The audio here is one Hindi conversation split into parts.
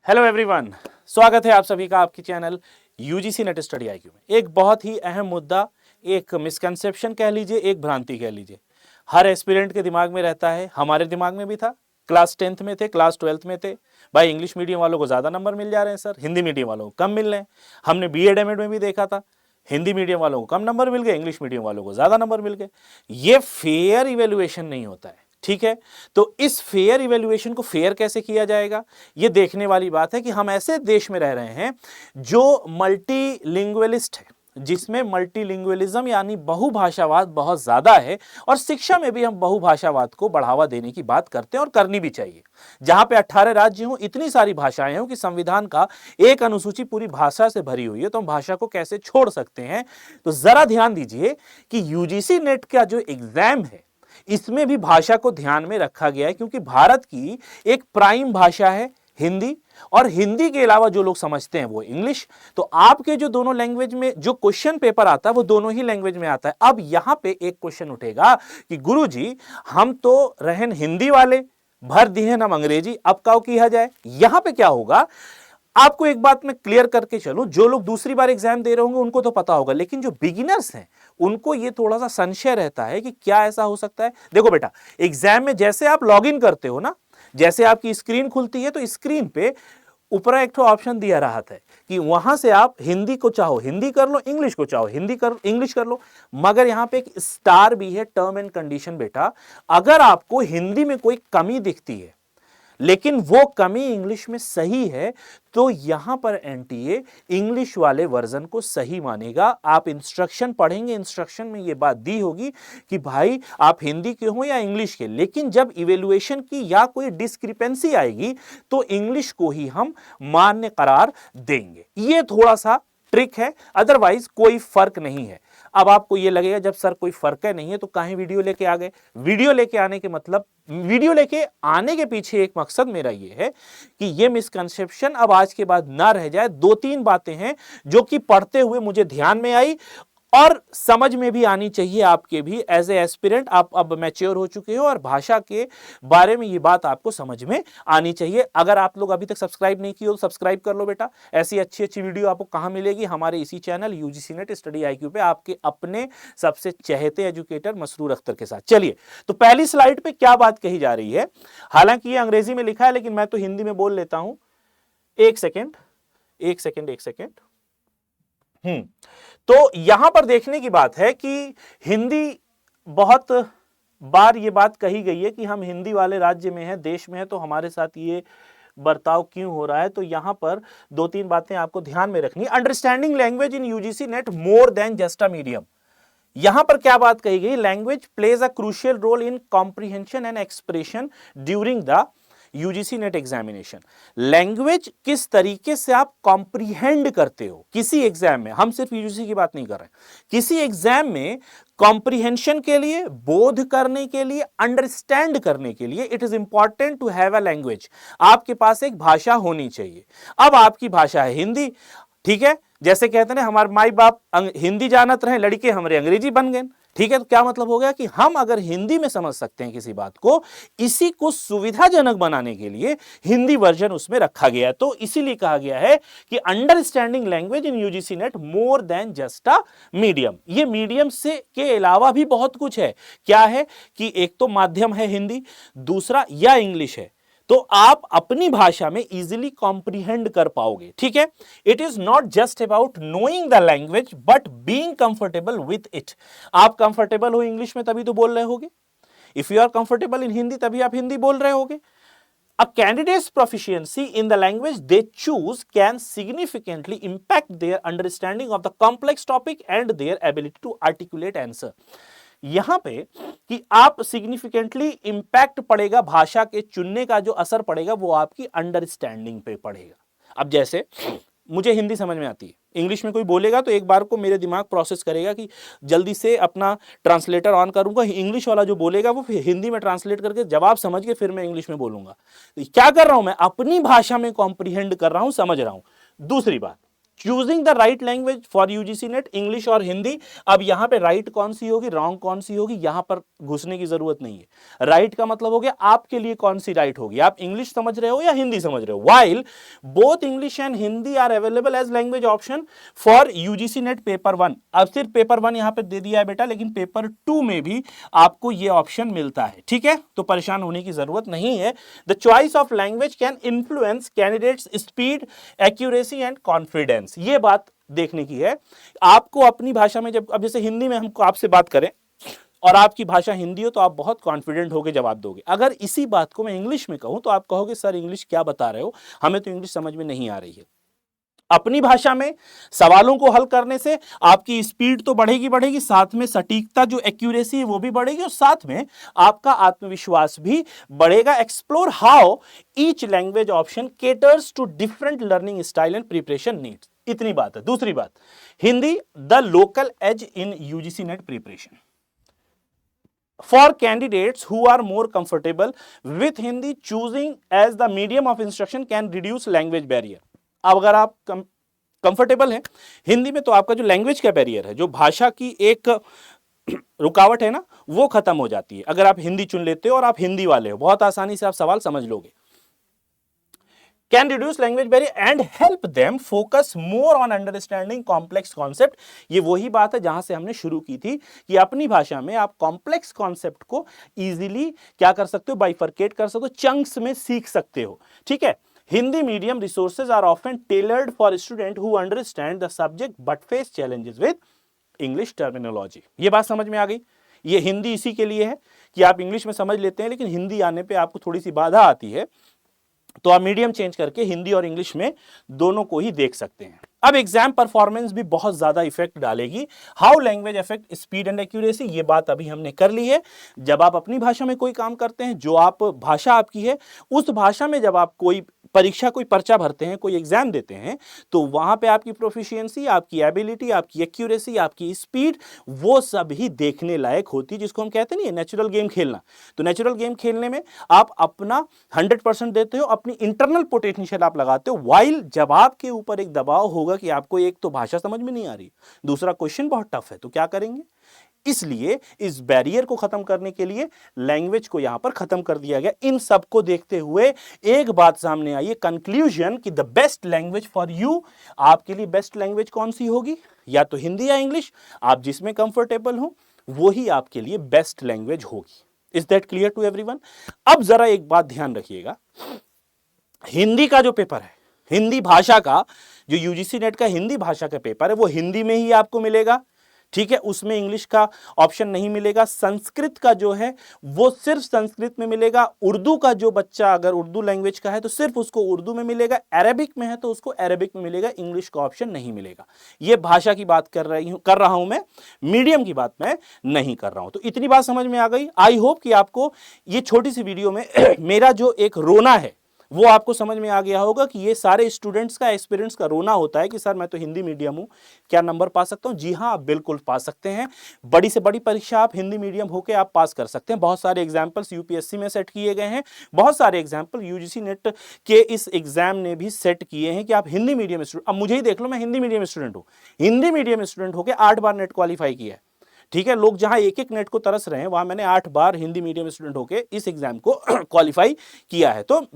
हेलो एवरीवन, स्वागत है आप सभी का आपके channel UGC net study IQ में। एक बहुत ही अहम मुद्दा, एक मिसकंसेप्शन कह लीजिए, एक भ्रांति कह लीजिए, हर एस्पिरेंट के दिमाग में रहता है। हमारे दिमाग में भी था। क्लास 10th में थे, क्लास 12th में थे। भाई इंग्लिश मीडियम वालों को ज़्यादा नंबर मिल जा रहे हैं सर, हिंदी मीडियम वालों को कम मिल रहे हैं। हमने बीएड एमएड में भी देखा था, हिंदी मीडियम वालों को कम नंबर मिल गए, इंग्लिश मीडियम वालों को ज़्यादा नंबर मिल गए। ये फेयर इवेल्युएशन नहीं होता है, ठीक है। तो इस फेयर इवेल्युएशन को फेयर कैसे किया जाएगा, ये देखने वाली बात है कि हम ऐसे देश में रह रहे हैं जो मल्टीलिंगुअलिस्ट है, जिसमें मल्टीलिंगुअलिज्म यानी बहुभाषावाद बहुत ज्यादा है, और शिक्षा में भी हम बहुभाषावाद को बढ़ावा देने की बात करते हैं और करनी भी चाहिए। जहां पे 18 राज्य हों, इतनी सारी भाषाएं हों कि संविधान का एक अनुसूची पूरी भाषा से भरी हुई है, तो हम भाषा को कैसे छोड़ सकते हैं। तो जरा ध्यान दीजिए कि यूजीसी नेट का जो एग्जाम है, इसमें भी भाषा को ध्यान में रखा गया है, क्योंकि भारत की एक प्राइम भाषा है हिंदी, और हिंदी के अलावा जो लोग समझते हैं वो इंग्लिश। तो आपके जो दोनों लैंग्वेज में जो क्वेश्चन पेपर आता है वो दोनों ही लैंग्वेज में आता है। अब यहां पे एक क्वेश्चन उठेगा कि गुरुजी हम तो रहन हिंदी वाले, भर दिए हम अंग्रेजी, अब काउ किया जाए। यहां पे क्या होगा, आपको एक बात मैं क्लियर करके चलूं, जो लोग दूसरी बार एग्जाम दे रहे होंगे उनको तो पता होगा, लेकिन जो बिगिनर्स हैं उनको ये थोड़ा सा संशय रहता है कि क्या ऐसा हो सकता है। देखो बेटा, एग्जाम में जैसे आप लॉगिन करते हो ना, जैसे आपकी स्क्रीन खुलती है, तो स्क्रीन पे ऊपर एक तो ऑप्शन दिया रहा है कि वहां से आप हिंदी को चाहो हिंदी कर लो, इंग्लिश को चाहो हिंदी कर इंग्लिश कर लो, मगर यहां पे एक स्टार भी है, टर्म एंड कंडीशन। बेटा अगर आपको हिंदी में कोई कमी दिखती है लेकिन वो कमी इंग्लिश में सही है, तो यहां पर एनटीए इंग्लिश वाले वर्जन को सही मानेगा। आप इंस्ट्रक्शन पढ़ेंगे, इंस्ट्रक्शन में ये बात दी होगी कि भाई आप हिंदी के हो या इंग्लिश के, लेकिन जब इवेल्युएशन की या कोई डिस्क्रिपेंसी आएगी तो इंग्लिश को ही हम मान्य करार देंगे। ये थोड़ा सा ट्रिक है, अदरवाइज कोई फर्क नहीं है। अब आपको ये लगेगा जब सर कोई फर्क है नहीं है तो काहे वीडियो लेके आ गए। वीडियो लेके आने के मतलब, वीडियो लेके आने के पीछे एक मकसद मेरा ये है कि ये मिसकंसेप्शन अब आज के बाद ना रह जाए। 2-3 बातें हैं जो कि पढ़ते हुए मुझे ध्यान में आई और समझ में भी आनी चाहिए आपके भी। एज ए एस्पिरेंट आप अब मैच्योर हो चुके हो और भाषा के बारे में ये बात आपको समझ में आनी चाहिए। अगर आप लोग अभी तक सब्सक्राइब नहीं किए हो तो सब्सक्राइब कर लो बेटा। ऐसी अच्छी अच्छी वीडियो आपको कहां मिलेगी, हमारे इसी channel UGC net study IQ पे, आपके अपने सबसे चहेते एजुकेटर मसरूर अख्तर के साथ। चलिए, तो पहली स्लाइड पे क्या बात कही जा रही है, हालांकि ये अंग्रेजी में लिखा है लेकिन मैं तो हिंदी में बोल लेता हूं। एक सेकेंड। तो यहां पर देखने की बात है कि हिंदी, बहुत बार ये बात कही गई है कि हम हिंदी वाले राज्य में हैं, देश में हैं, तो हमारे साथ ये बर्ताव क्यों हो रहा है। तो यहां पर 2-3 बातें आपको ध्यान में रखनी। Understanding language in UGC NET more than just a medium. यहां पर क्या बात कही गई, language plays a crucial role in comprehension and expression during the UGC NET examination. Language किस तरीके से आप कॉम्प्रिहेंड करते हो किसी एग्जाम में, हम सिर्फ यूजीसी की बात नहीं कर रहे हैं, किसी एग्जाम में कॉम्प्रिहेंशन के लिए, बोध करने के लिए, अंडरस्टैंड करने के लिए it is important to have a language. आपके पास एक भाषा होनी चाहिए। अब आपकी भाषा है हिंदी, ठीक है, जैसे कहते हैं हमारे माई बाप हिंदी जानत रहे, लड़के हमारे अंग्रेजी बन गए, ठीक है। तो क्या मतलब हो गया कि हम अगर हिंदी में समझ सकते हैं किसी बात को, इसी को सुविधाजनक बनाने के लिए हिंदी वर्जन उसमें रखा गया है। तो इसीलिए कहा गया है कि understanding language in UGC NET more than just a medium. ये मीडियम से के अलावा भी बहुत कुछ है। क्या है कि एक तो माध्यम है हिंदी, दूसरा या इंग्लिश है, तो आप अपनी भाषा में इजीली कॉम्प्रिहेंड कर पाओगे, ठीक है। It is not just about knowing the language but being comfortable with it. आप कंफर्टेबल हो इंग्लिश में तभी तो बोल रहे होगे, if you are comfortable in Hindi तभी आप हिंदी बोल रहे होगे। A candidate's proficiency in the language they choose can significantly impact their understanding of the complex topic and their ability to articulate answer। यहां पे कि आप सिग्निफिकेंटली इंपैक्ट पड़ेगा, भाषा के चुनने का जो असर पड़ेगा वो आपकी अंडरस्टैंडिंग पे पड़ेगा। अब जैसे मुझे हिंदी समझ में आती है, इंग्लिश में कोई बोलेगा तो एक बार को मेरे दिमाग प्रोसेस करेगा कि जल्दी से अपना ट्रांसलेटर ऑन करूंगा, इंग्लिश वाला जो बोलेगा वो फिर हिंदी में ट्रांसलेट करके जवाब समझ के फिर मैं इंग्लिश में बोलूंगा। तो क्या कर रहा हूं मैं, अपनी भाषा में कॉम्प्रिहेंड कर रहा हूं, समझ रहा हूं। दूसरी बात, choosing the right language for UGC net, English और हिंदी। अब यहां पे राइट कौन सी होगी, रॉन्ग कौन सी होगी, यहां पर घुसने की जरूरत नहीं है। राइट का मतलब हो गया आपके लिए कौन सी राइट होगी, आप इंग्लिश समझ रहे हो या हिंदी समझ रहे हो। While both English and Hindi are available as language option for UGC NET paper 1। अब सिर्फ पेपर 1 यहां पे दे दिया है बेटा, लेकिन पेपर 2 में भी आपको यह ऑप्शन मिलता है, ठीक है, तो परेशान होने की जरूरत नहीं है। The choice of language can influence candidates speed, accuracy and confidence. ये बात देखने की है आपको अपनी भाषा में। जब अब जैसे हिंदी में हमको आपसे बात करें और आपकी भाषा हिंदी हो तो आप बहुत कॉन्फिडेंट होकर जवाब दोगे। अगर इसी बात को मैं इंग्लिश में कहूं तो आप कहोगे सर इंग्लिश क्या बता रहे हो, हमें तो इंग्लिश समझ में नहीं आ रही है। अपनी भाषा में सवालों को हल करने से आपकी स्पीड तो बढ़ेगी बढ़ेगी, साथ में सटीकता जो एक्यूरेसी है वो भी बढ़ेगी, और साथ में आपका आत्मविश्वास भी बढ़ेगा। Explore how each language option caters to different learning style and preparation needs. इतनी बात है। दूसरी बात, Hindi the local edge in UGC NET preparation. For candidates who are more comfortable with Hindi, choosing as the medium of instruction can reduce language barrier. अब अगर आप कंफर्टेबल हैं हिंदी में तो आपका जो लैंग्वेज का बैरियर है, जो भाषा की एक रुकावट है ना, वो खत्म हो जाती है अगर आप हिंदी चुन लेते हो और आप हिंदी वाले हो, बहुत आसानी से आप सवाल समझ लोगे। Can reduce language barrier and help them focus more on understanding complex concept। ये वही बात है जहां से हमने शुरू की थी कि अपनी भाषा में आप कॉम्प्लेक्स कॉन्सेप्ट को इजीली क्या कर सकते हो, बाइफरकेट कर सकते हो, चंक्स में सीख सकते हो, ठीक है। Hindi medium resources are often tailored for student who understand the subject but face challenges with English terminology. ये बात समझ में आ गई। ये हिंदी इसी के लिए है कि आप इंग्लिश में समझ लेते हैं लेकिन हिंदी आने पे आपको थोड़ी सी बाधा आती है, तो आप मीडियम चेंज करके हिंदी और इंग्लिश में दोनों को ही देख सकते हैं। अब एग्जाम परफॉर्मेंस भी बहुत ज्यादा इफेक्ट डालेगी। How language affect speed and accuracy, ये बात अभी हमने कर ली है। जब आप अपनी भाषा में कोई काम करते हैं, जो आप भाषा आपकी है उस भाषा में जब आप कोई परीक्षा, कोई पर्चा भरते हैं, कोई एग्जाम देते हैं, तो वहां पे आपकी प्रोफिशिएंसी, आपकी एबिलिटी, आपकी एक्यूरेसी, आपकी स्पीड, वो सब ही देखने लायक होती है, जिसको हम कहते नहीं है नेचुरल गेम खेलना। तो नेचुरल गेम खेलने में आप अपना 100% देते हो, अपनी इंटरनल पोटेंशियल आप लगाते हो। वाइल जब आपके ऊपर एक दबाव होगा कि आपको एक तो भाषा समझ में नहीं आ रही, दूसरा क्वेश्चन बहुत टफ है, तो क्या करेंगे। इसलिए इस बैरियर को खत्म करने के लिए लैंग्वेज को यहां पर खत्म कर दिया गया। इन सब को देखते हुए एक बात सामने आई है, कंक्लूजन कि the best language for you, आपके लिए बेस्ट लैंग्वेज कौन सी होगी, या तो हिंदी या इंग्लिश, आप जिसमें कंफर्टेबल हो वो ही आपके लिए बेस्ट लैंग्वेज होगी। Is that clear to everyone. अब जरा एक बात ध्यान रखिएगा, हिंदी का जो पेपर है, हिंदी भाषा का जो यूजीसी नेट का हिंदी भाषा का पेपर है, वो हिंदी में ही आपको मिलेगा, ठीक है, उसमें इंग्लिश का ऑप्शन नहीं मिलेगा। संस्कृत का जो है वो सिर्फ संस्कृत में मिलेगा। उर्दू का जो बच्चा अगर उर्दू लैंग्वेज का है तो सिर्फ उसको उर्दू में मिलेगा। अरेबिक में है तो उसको अरेबिक में मिलेगा, इंग्लिश का ऑप्शन नहीं मिलेगा। ये भाषा की बात कर रहा हूं मैं, मीडियम की बात मैं नहीं कर रहा हूं। तो इतनी बात समझ में आ गई। आई होप कि आपको ये छोटी सी वीडियो में मेरा जो एक रोना है वो आपको समझ में आ गया होगा कि ये सारे स्टूडेंट्स का एक्सपीरियंस का रोना होता है कि सर मैं तो हिंदी मीडियम हूं, क्या नंबर पा सकता हूं। जी हां, आप बिल्कुल पा सकते हैं। बड़ी से बड़ी परीक्षा आप हिंदी मीडियम होकर आप पास कर सकते हैं। बहुत सारे एग्जाम्पल्स यूपीएससी में सेट किए गए हैं, बहुत सारे एग्जाम्पल यूजीसी नेट के इस एग्जाम ने भी सेट किए हैं कि आप हिंदी मीडियम स्टूडेंट, अब मुझे ही देख लो, मैं हिंदी मीडियम स्टूडेंट हूं, हिंदी मीडियम स्टूडेंट होकर 8 बार नेट क्वालिफाई किया है, ठीक है। लोग जहां एक एक नेट को तरस रहे हैं, वहां मैंने 8 बार हिंदी मीडियम स्टूडेंट होकर इस एग्जाम को क्वालिफाई किया है। तो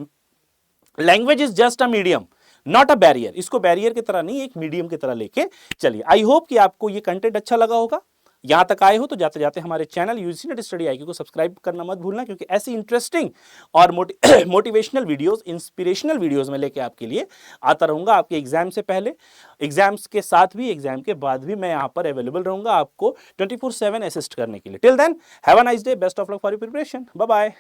language is just a medium, not a barrier. इसको बैरियर की तरह नहीं, एक मीडियम की तरह लेके चलिए। आई होप कि आपको ये कंटेंट अच्छा लगा होगा। यहां तक आए हो तो जाते जाते हमारे channel UGC net study IQ को सब्सक्राइब करना मत भूलना, क्योंकि ऐसी इंटरेस्टिंग और मोटिवेशनल वीडियोस, इंस्पिरेशनल वीडियोस में लेके आपके लिए आता रहूंगा। आपके एग्जाम से पहले, एग्जाम्स के साथ भी, एग्जाम के बाद भी मैं यहां पर अवेलेबल रहूंगा आपको 24/7 असिस्ट करने के लिए। Till then have a nice day, best of luck for your preparation, bye bye.